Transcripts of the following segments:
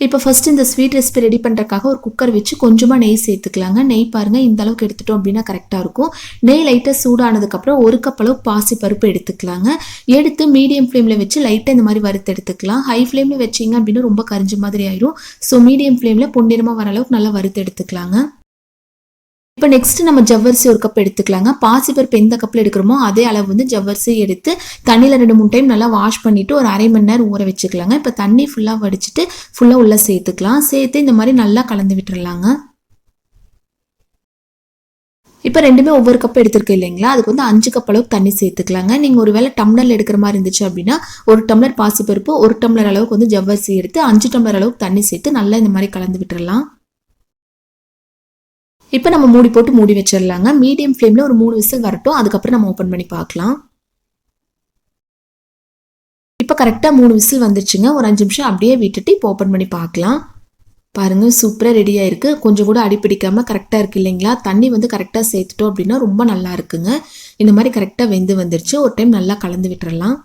இப்போ ஃபர்ஸ்ட் இந்த sweet recipe ready பண்ணுறதுக்காக ஒரு குக்கர் வச்சு கொஞ்சமாக நெய் சேர்த்துக்கலாங்க. நெய் பாருங்கள் இந்த அளவுக்கு எடுத்துட்டோம் அப்படின்னா கரெக்டாக இருக்கும். நெய் லைட்டாக சூடானதுக்கப்புறம் ஒரு கப் அளவு பாசி பருப்பு எடுத்துக்கலாங்க. எடுத்து மீடியம் ஃப்ளேமில் வச்சு லைட்டாக இந்த மாதிரி வறுத்து எடுத்துக்கலாம். ஹை ஃப்ளேமில் வச்சிங்க அப்படின்னா ரொம்ப கரிஞ்ச மாதிரி ஆயிரும். ஸோ மீடியம் ஃப்ளேமில் பொன்னிறமாக வர அளவுக்கு நல்லா வறுத்து எடுத்துக்கலாங்க. இப்போ நெக்ஸ்ட் நம்ம ஜவ்வரிசி ஒரு கப் எடுத்துக்கலாங்க. பாசிப்பருப்பு எந்த கப்பில் எடுக்கிறோமோ அதே அளவு வந்து ஜவ்வரிசி எடுத்து தண்ணியில் 2-3 டைம் நல்லா வாஷ் பண்ணிவிட்டு ஒரு அரை மணி நேரம் ஊற வச்சுக்கலாங்க. இப்போ தண்ணி ஃபுல்லாக வடிச்சிட்டு ஃபுல்லாக உள்ளே சேர்த்துக்கலாம். சேர்த்து இந்த மாதிரி நல்லா கலந்து விட்டுறலாங்க. இப்போ ரெண்டுமே ஒவ்வொரு கப் எடுத்துருக்கு இல்லைங்களா, அதுக்கு வந்து 5 கப் அளவுக்கு தண்ணி சேர்த்துக்கலாங்க. நீங்கள் ஒரு வேளை டம்ளரில் எடுக்கிற மாதிரி இருந்துச்சு அப்படின்னா 1 டம்ளர் பாசிப்பருப்பு 1 டம்ளர் அளவுக்கு வந்து ஜவ்வரிசி எடுத்து 5 டம்ளர் அளவுக்கு தண்ணி சேர்த்து நல்லா இந்த மாதிரி கலந்து விட்டுறலாம். இப்போ நம்ம மூடி போட்டு மூடி வச்சிடலாங்க. மீடியம் ஃப்ளேமில் ஒரு 3 விசில் வரட்டும். அதுக்கப்புறம் நம்ம ஓப்பன் பண்ணி பார்க்கலாம். இப்போ கரெக்டாக 3 விசில் வந்துருச்சுங்க. ஒரு 5 நிமிஷம் அப்படியே விட்டுட்டு இப்போ ஓப்பன் பண்ணி பார்க்கலாம். பாருங்கள் சூப்பராக ரெடியாக இருக்குது. கொஞ்சம் கூட அடிப்பிடிக்காமல் கரெக்டாக இருக்குது இல்லைங்களா. தண்ணி வந்து கரெக்டாக சேர்த்துட்டோம் அப்படின்னா ரொம்ப நல்லா இருக்குங்க. இந்த மாதிரி கரெக்டாக வெந்து வந்துருச்சு. ஒரு டைம் நல்லா கலந்து விட்டுறலாம்.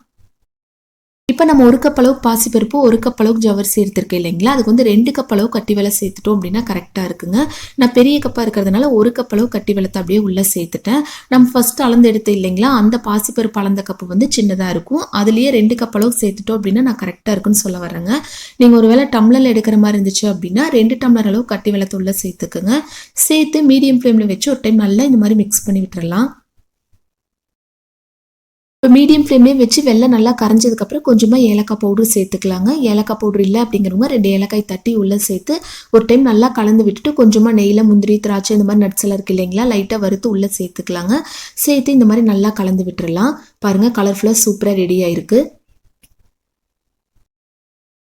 இப்போ நம்ம 1 கப் அளவுக்கு பாசிப்பருப்பு 1 கப் அளவுக்கு ஜவ்வரிசி எடுத்திருக்கேன் இல்லைங்களா, அதுக்கு வந்து 2 கப் அளவு கட்டி வெல்லம் சேர்த்துட்டோம் அப்படின்னா கரெக்டாக இருக்குங்க. நான் பெரிய கப்பாக இருக்கிறதுனால 1 கப் அளவு கட்டி வெல்லத்தை அப்படியே உள்ளே சேர்த்துட்டேன். நம்ம ஃபர்ஸ்ட் அளந்து எடுத்து இல்லைங்களா, அந்த பாசிப்பருப்பு அளந்த கப்பு வந்து சின்னதாக இருக்கும். அதுலேயே 2 கப் அளவுக்கு சேர்த்துட்டோம் அப்படின்னா நான் கரெக்டாக இருக்குன்னு சொல்ல வரேங்க. நீங்கள் ஒரு வேளை டம்ளரில் எடுக்கிற மாதிரி இருந்துச்சு அப்படின்னா 2 டம்ளர் அளவு கட்டி வெல்லத்தை உள்ளே சேர்த்துக்குங்க. சேர்த்து மீடியம் ஃப்ளேமில் வச்சு ஒரு டைம் நல்லா இந்த மாதிரி மிக்ஸ் பண்ணி விட்டுறலாம். இப்போ மீடியம் ஃப்ளேம்லேயே வச்சு வெள்ளம் நல்லா கரைஞ்சதுக்கப்புறம் கொஞ்சமாக ஏலக்காய் பவுடர் சேர்த்துக்கலாங்க. ஏலக்காய் பவுடர் இல்லை அப்படிங்கிறவங்க 2 ஏலக்காய் தட்டி உள்ளே சேர்த்து ஒரு டைம் நல்லா கலந்து விட்டுட்டு கொஞ்சமாக நெய்யில் முந்திரி திராட்சை இந்த மாதிரி நட்ஸ் எல்லாம் இருக்குது இல்லைங்களா, லைட்டாக வறுத்து உள்ளே சேர்த்துக்கலாங்க. சேர்த்து இந்த மாதிரி நல்லா கலந்து விட்டுறலாம். பாருங்கள் கலர்ஃபுல்லாக சூப்பராக ரெடி ஆயிருக்கு.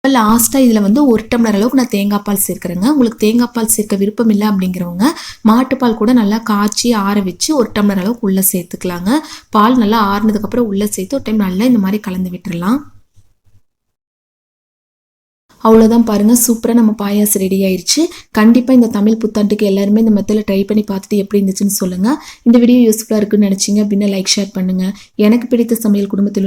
லாஸ்ட்டாக இதில் வந்து 1 டம்ளர் அளவுக்கு நான் தேங்காய் பால் சேர்க்குறேங்க. உங்களுக்கு தேங்காய் பால் சேர்க்க விருப்பம் இல்லை அப்படிங்கிறவங்க மாட்டுப்பால் கூட நல்லா காய்ச்சி ஆற வச்சு 1 டம்ளர் அளவுக்கு உள்ளே சேர்த்துக்கலாங்க. பால் நல்லா ஆறுனதுக்கப்புறம் உள்ளே சேர்த்து ஒரு டைம் நல்லா இந்த மாதிரி கலந்து விட்டுறலாம். அவ்வளோதான் பாருங்கள் சூப்பராக நம்ம பாயாசம் ரெடி ஆயிடுச்சு. கண்டிப்பாக இந்த தமிழ் புத்தாண்டுக்கு எல்லாருமே இந்த மெத்தடில் ட்ரை பண்ணி பார்த்துட்டு எப்படி இருந்துச்சுன்னு சொல்லுங்கள். இந்த வீடியோ யூஸ்ஃபுல்லாக இருக்குன்னு நினச்சிங்க அப்படின்னா லைக் ஷேர் பண்ணுங்கள். எனக்கு பிடித்த சமையல் குடும்பத்தில்